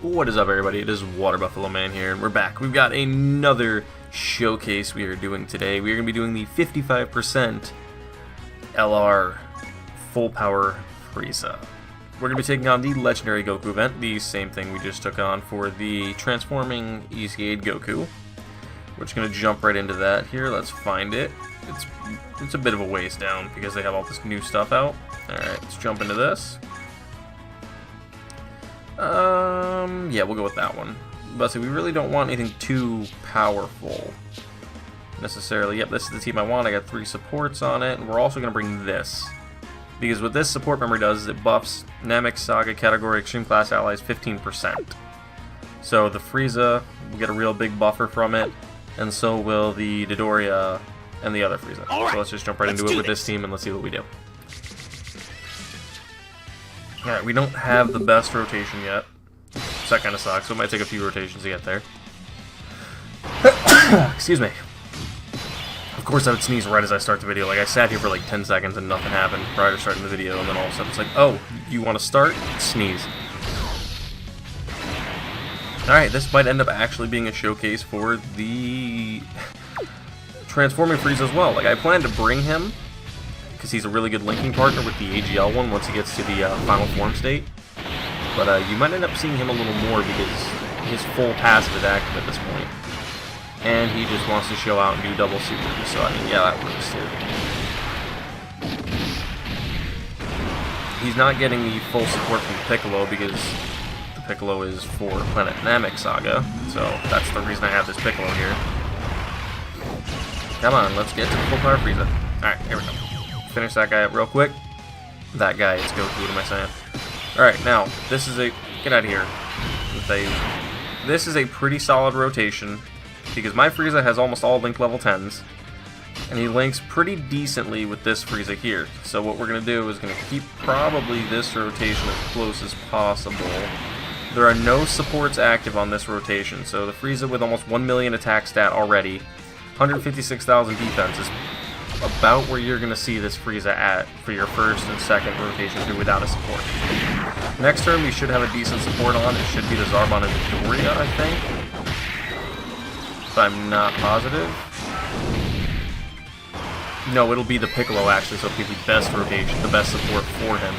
What is up, everybody? It is Water Buffalo Man here, and we're back. We've got another showcase we are doing today. We are going to be doing the 55% LR Full Power Frieza. We're going to be taking on the Legendary Goku event, the same thing we just took on for the Transforming Easy-Aid Goku. We're just going to jump right into that here. Let's find it. It's a bit of a ways down because they have all this new stuff out. Alright, let's jump into this. Yeah, we'll go with that one. But see, we really don't want anything too powerful necessarily. Yep, this is the team I want. I got 3 supports on it, and we're also going to bring this. Because what this support memory does is it buffs Namek Saga category Extreme Class Allies 15%. So the Frieza will get a real big buffer from it, and so will the Dodoria and the other Frieza. Right. So let's just jump right into it with this team, and let's see what we do. Alright, we don't have the best rotation yet. So that kind of sucks, so it might take a few rotations to get there. Excuse me. Of course I would sneeze right as I start the video. Like, I sat here for like 10 seconds and nothing happened prior to starting the video, and then all of a sudden it's like, oh, you want to start? Sneeze. Alright, this might end up actually being a showcase for the Transforming Frieza as well. Like, I plan to bring him because he's a really good linking partner with the AGL one once he gets to the final form state. But you might end up seeing him a little more because his full passive is active at this point. And he just wants to show out and do double super. So, I mean, yeah, that works too. He's not getting the full support from Piccolo because the Piccolo is for Planet Namek Saga. So, that's the reason I have this Piccolo here. Come on, let's get to the full power Frieza. Alright, here we go. Finish that guy up real quick. That guy is Goku, what am I saying? Alright, now, this is a... Get out of here. This is a pretty solid rotation, because my Frieza has almost all Link level 10s, and he links pretty decently with this Frieza here. So what we're going to do is going to keep probably this rotation as close as possible. There are no supports active on this rotation, so the Frieza with almost 1 million attack stat already, 156,000 defense is about where you're going to see this Frieza at for your first and second rotation through without a support. Next turn we should have a decent support on. It should be the Zarbon and Dodoria, I think. But I'm not positive. No, it'll be the Piccolo actually, so it'll be the best rotation, the best support for him.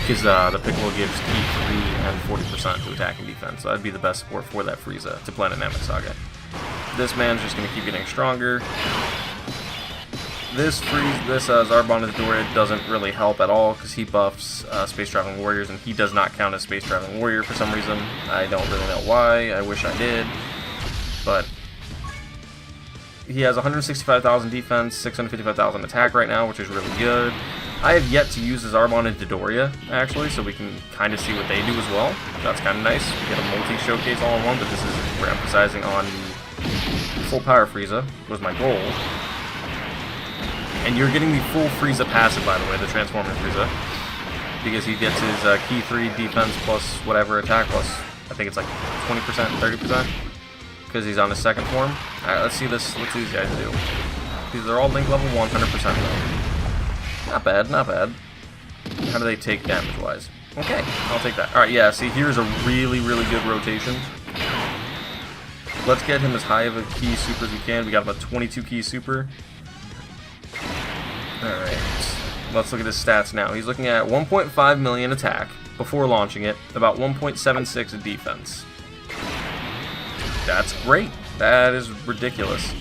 Because the Piccolo gives key 3 and 40% to attack and defense, so that'd be the best support for that Frieza to Planet Namek Saga. This man's just going to keep getting stronger. This Zarbon and Dodoria doesn't really help at all because he buffs Space Traveling Warriors, and he does not count as Space Traveling Warrior for some reason. I don't really know why. I wish I did. But he has 165,000 defense, 655,000 attack right now, which is really good. I have yet to use the Zarbon and Dodoria, actually, so we can kind of see what they do as well. That's kind of nice. We get a multi-showcase all in one, but this is, we're emphasizing on the full power Frieza, was my goal. And you're getting the full Frieza passive, by the way, the Transforming Frieza, because he gets his key 3 defense plus whatever attack plus, I think it's like 20%, 30%, because he's on his second form. Alright, let's see this. Let's see these guys do. Because they're all Link level 100% though. Not bad, not bad. How do they take damage-wise? Okay, I'll take that. Alright, yeah, see, here's a really, really good rotation. Let's get him as high of a key super as we can. We got him a 22 key super. Alright, let's look at his stats now. He's looking at 1.5 million attack before launching it, about 1.76 defense. That's great. That is ridiculous.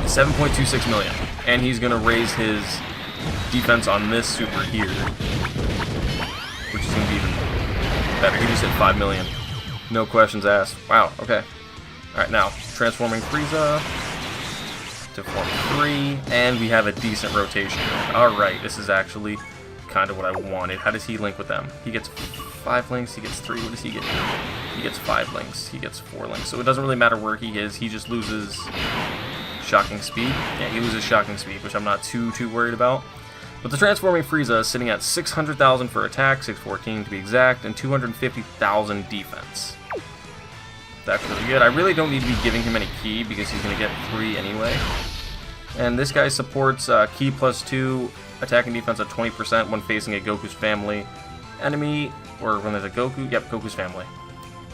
7.26 million. And he's going to raise his defense on this super here, which is going to be even better. He just hit 5 million. No questions asked. Wow, okay. Alright, now, Transforming Frieza to form 3, and we have a decent rotation. Alright, this is actually kind of what I wanted. How does he link with them? He gets 5 links, he gets 3, what does he get? He gets 5 links, he gets 4 links. So it doesn't really matter where he is, he just loses shocking speed. Yeah, he loses shocking speed, which I'm not too worried about. But the Transforming Frieza is sitting at 600,000 for attack, 614 to be exact, and 250,000 defense. That's really good. I really don't need to be giving him any key because he's going to get 3 anyway. And this guy supports key plus 2, attack and defense at 20% when facing a Goku's family enemy, or when there's a Goku, yep, Goku's family.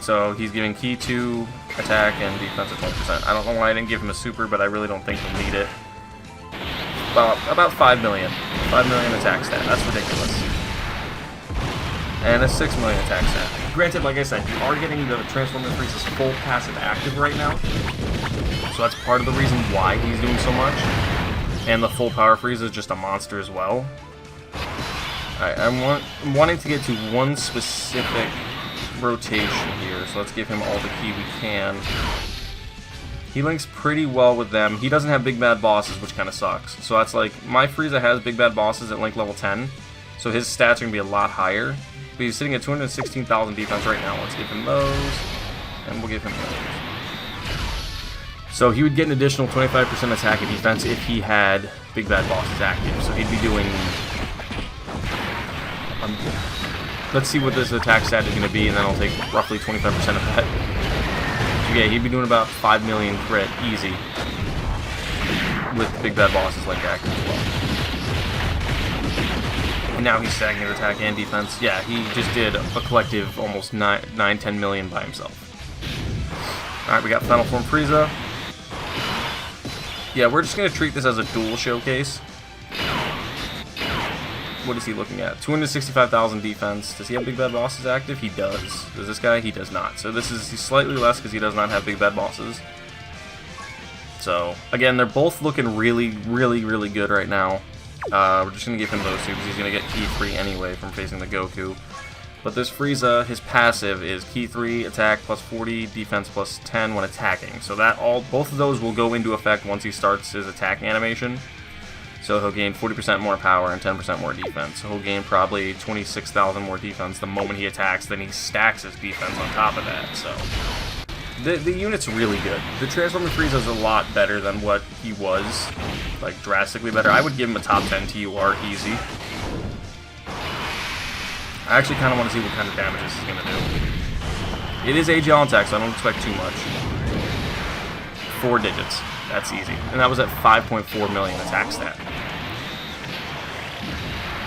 So he's giving Ki 2, attack, and defense at 20%. I don't know why I didn't give him a super, but I really don't think he'll need it. About 5 million. 5 million attack stat. That's ridiculous. And a 6 million attack stat. Granted, like I said, you are getting the Transformers Frieza's full passive active right now. So that's part of the reason why he's doing so much. And the full power Frieza is just a monster as well. Alright, I'm wanting to get to one specific rotation here, so let's give him all the Ki we can. He links pretty well with them. He doesn't have big bad bosses, which kind of sucks. So that's like, my Frieza has big bad bosses at link level 10, so his stats are going to be a lot higher. But he's sitting at 216,000 defense right now. Let's give him those, and we'll give him those. So he would get an additional 25% attack and defense if he had big bad bosses active. So he'd be doing... let's see what this attack stat is going to be, and then I'll take roughly 25% of that. So yeah, he'd be doing about 5 million crit, easy, with big bad bosses like active as well. And now he's stacking his attack and defense. Yeah, he just did a collective almost 9-10 million by himself. Alright, we got Final Form Frieza. Yeah, we're just going to treat this as a dual showcase. What is he looking at? 265,000 defense. Does he have big bad bosses active? He does. Does this guy? He does not. So this is slightly less because he does not have big bad bosses. So, again, they're both looking really, really, really good right now. We're just going to give him those two because he's going to get Ki 3 anyway from facing the Goku. But this Frieza, his passive is Ki 3, attack plus 40, defense plus 10 when attacking. So that both of those will go into effect once he starts his attacking animation. So he'll gain 40% more power and 10% more defense. So he'll gain probably 26,000 more defense the moment he attacks, then he stacks his defense on top of that. So the unit's really good. The Transformers Frieza is a lot better than what he was, like drastically better. I would give him a top 10 TUR easy. I actually kind of want to see what kind of damage this is going to do. It is AG on attack, so I don't expect too much. 4 digits. That's easy. And that was at 5.4 million attack stat.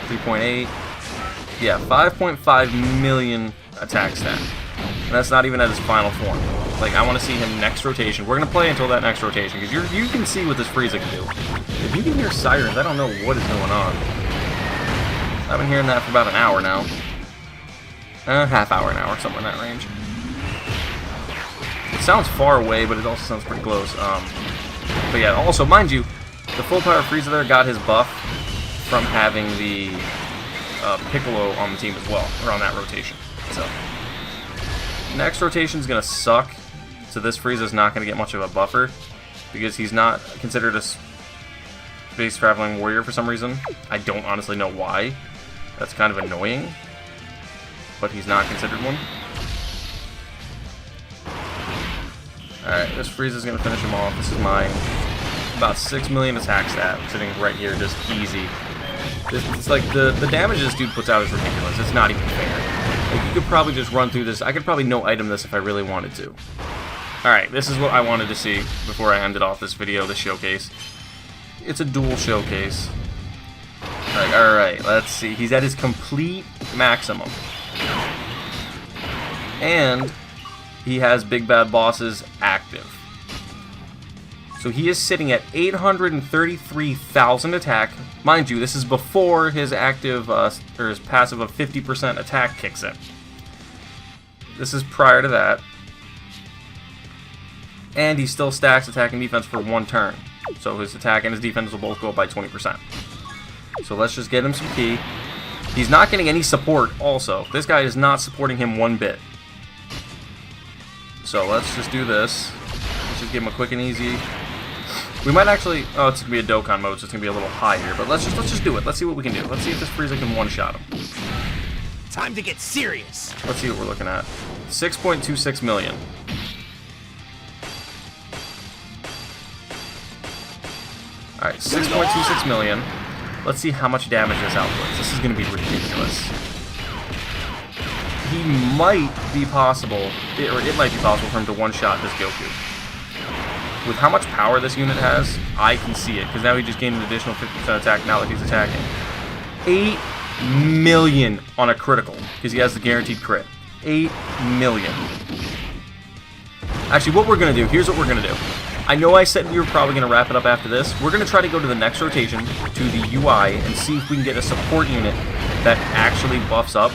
3.8. Yeah, 5.5 million attack stat. And that's not even at his final form. Like, I want to see him next rotation. We're going to play until that next rotation, because you can see what this Frieza can do. If you can hear sirens, I don't know what is going on. I've been hearing that for about an hour now. Half hour, an hour, somewhere in that range. It sounds far away, but it also sounds pretty close. But yeah, also, mind you, the full power Frieza there got his buff from having the Piccolo on the team as well, or on that rotation. So, next rotation is going to suck, so this Frieza is not going to get much of a buffer, because he's not considered a space traveling warrior for some reason. I don't honestly know why. That's kind of annoying, but he's not considered one. Alright, this Frieza's going to finish him off. This is mine. About 6 million attack stat, sitting right here, just easy. It's like, the damage this dude puts out is ridiculous. It's not even fair. Like, you could probably just run through this. I could probably no-item this if I really wanted to. Alright, this is what I wanted to see before I ended off this video, this showcase. It's a dual showcase. Like, alright, let's see. He's at his complete maximum. And he has big bad bosses active. So he is sitting at 833,000 attack. Mind you, this is before his active, or his passive of 50% attack kicks in. This is prior to that. And he still stacks attack and defense for 1 turn. So his attack and his defense will both go up by 20%. So let's just get him some Ki. He's not getting any support also. This guy is not supporting him one bit. So let's just do this. Let's just give him a quick and easy. We might actually... oh, it's going to be a Dokkan mode, so it's going to be a little higher. But let's just do it. Let's see what we can do. Let's see if this Frieza can one-shot him. Time to get serious. Let's see what we're looking at. 6.26 million. Alright, 6.26 million. Let's see how much damage this outputs. This is going to be ridiculous. He might be possible, or it might be possible for him to one-shot this Goku. With how much power this unit has, I can see it, because now he just gained an additional 50% attack now that he's attacking. million on a critical, because he has the guaranteed crit. 8 million. Actually, what we're going to do, here's what we're going to do. I know I said we were probably going to wrap it up after this. We're going to try to go to the next rotation, to the UI, and see if we can get a support unit that actually buffs up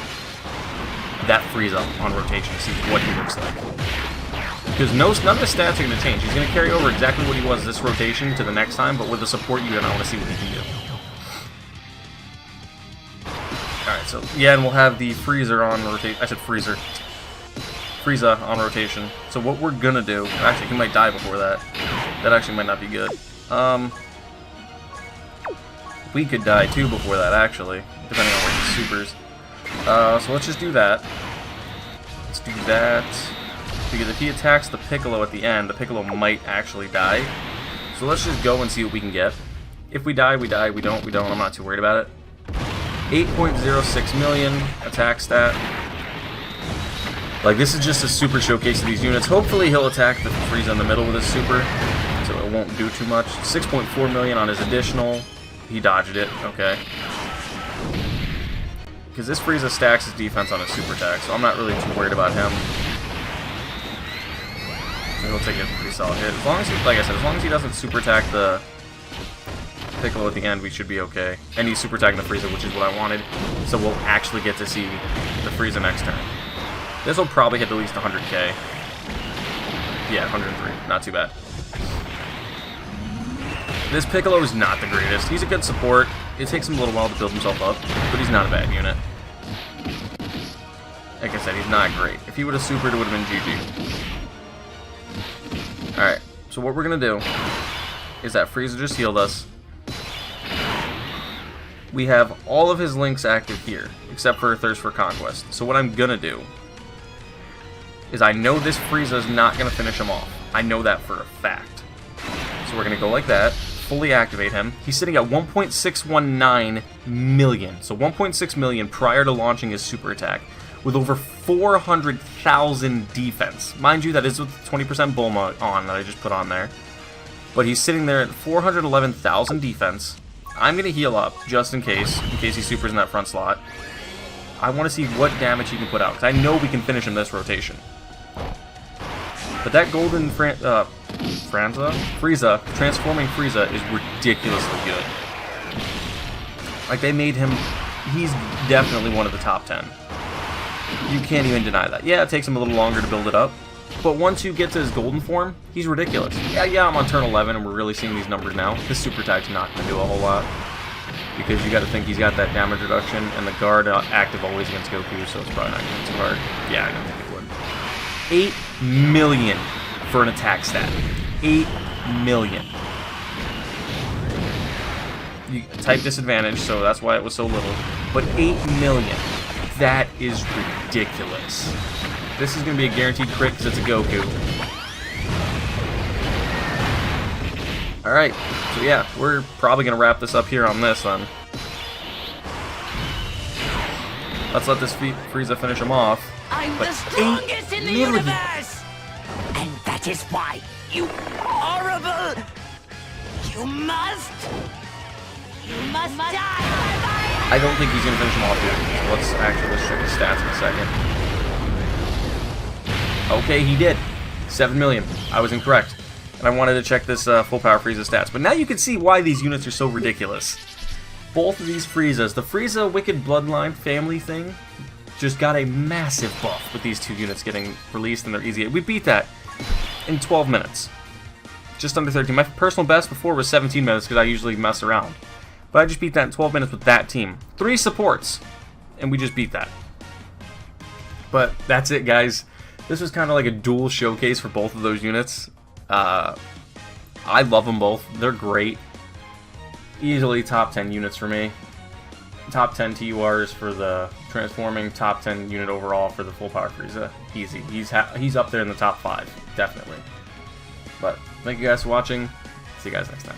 that Frieza on rotation, see what he looks like. Because none of his stats are going to change. He's going to carry over exactly what he was this rotation to the next time, but with a support unit, I want to see what he can do. Alright, so, yeah, and we'll have the Freezer on rotation. I said Freezer. Frieza on rotation. So what we're gonna do, actually he might die before that. That actually might not be good. We could die too before that actually, depending on where he supers. So let's just do that. Let's do that. Because if he attacks the Piccolo at the end, the Piccolo might actually die. So let's just go and see what we can get. If we die, we die. We don't, we don't. I'm not too worried about it. 8.06 million attack stat. Like, this is just a super showcase of these units. Hopefully he'll attack the Frieza in the middle with his super, so it won't do too much. 6.4 million on his additional. He dodged it. Okay. Because this Frieza stacks his defense on his super attack, so I'm not really too worried about him. So he'll take a pretty solid hit. As long as he, like I said, as long as he doesn't super attack the Piccolo at the end, we should be okay. And he's super attacking the Frieza, which is what I wanted. So we'll actually get to see the Frieza next turn. This will probably hit at least 100k. Yeah, 103. Not too bad. This Piccolo is not the greatest. He's a good support. It takes him a little while to build himself up, but he's not a bad unit. Like I said, he's not great. If he would have supered, it would have been GG. Alright, so what we're going to do is that Frieza just healed us. We have all of his links active here, except for Thirst for Conquest. So what I'm going to do is I know this Frieza is not going to finish him off. I know that for a fact. So we're going to go like that, fully activate him. He's sitting at 1.619 million. So 1.6 million prior to launching his super attack, with over 400,000 defense. Mind you, that is with 20% Bulma on that I just put on there. But he's sitting there at 411,000 defense. I'm going to heal up, just in case he supers in that front slot. I want to see what damage he can put out, because I know we can finish him this rotation. But that golden Frieza, transforming Frieza is ridiculously good. Like, they made him, he's definitely one of the top 10. You can't even deny that. Yeah, it takes him a little longer to build it up, but once you get to his golden form, he's ridiculous. Yeah, I'm on turn 11, and we're really seeing these numbers now. This super attack's not going to do a whole lot, because you got to think he's got that damage reduction, and the guard active always against Goku, so it's probably not going to be too hard. Yeah, I don't think it would. 8 million for an attack stat. 8 million. You type disadvantage, so that's why it was so little. But 8 million. That is ridiculous. This is going to be a guaranteed crit because it's a Goku. Alright, so yeah, we're probably going to wrap this up here on this then. Let's let this Frieza finish him off. I'm the strongest in the universe! And that is why you horrible! You must die! I don't think he's going to finish him off here. So let's check his stats in a second. Okay, he did. 7 million. I was incorrect. And I wanted to check this full power Frieza stats. But now you can see why these units are so ridiculous. Both of these Friezas, the Frieza Wicked Bloodline family thing, just got a massive buff with these two units getting released, and they're easy. We beat that in 12 minutes. Just under 13. My personal best before was 17 minutes because I usually mess around. But I just beat that in 12 minutes with that team. 3 supports, and we just beat that. But that's it, guys. This was kind of like a dual showcase for both of those units. I love them both. They're great. Easily top 10 units for me. Top 10 TURs for the transforming, top 10 unit overall for the full power Frieza. Easy. He's up there in the top 5, definitely. But thank you guys for watching. See you guys next time.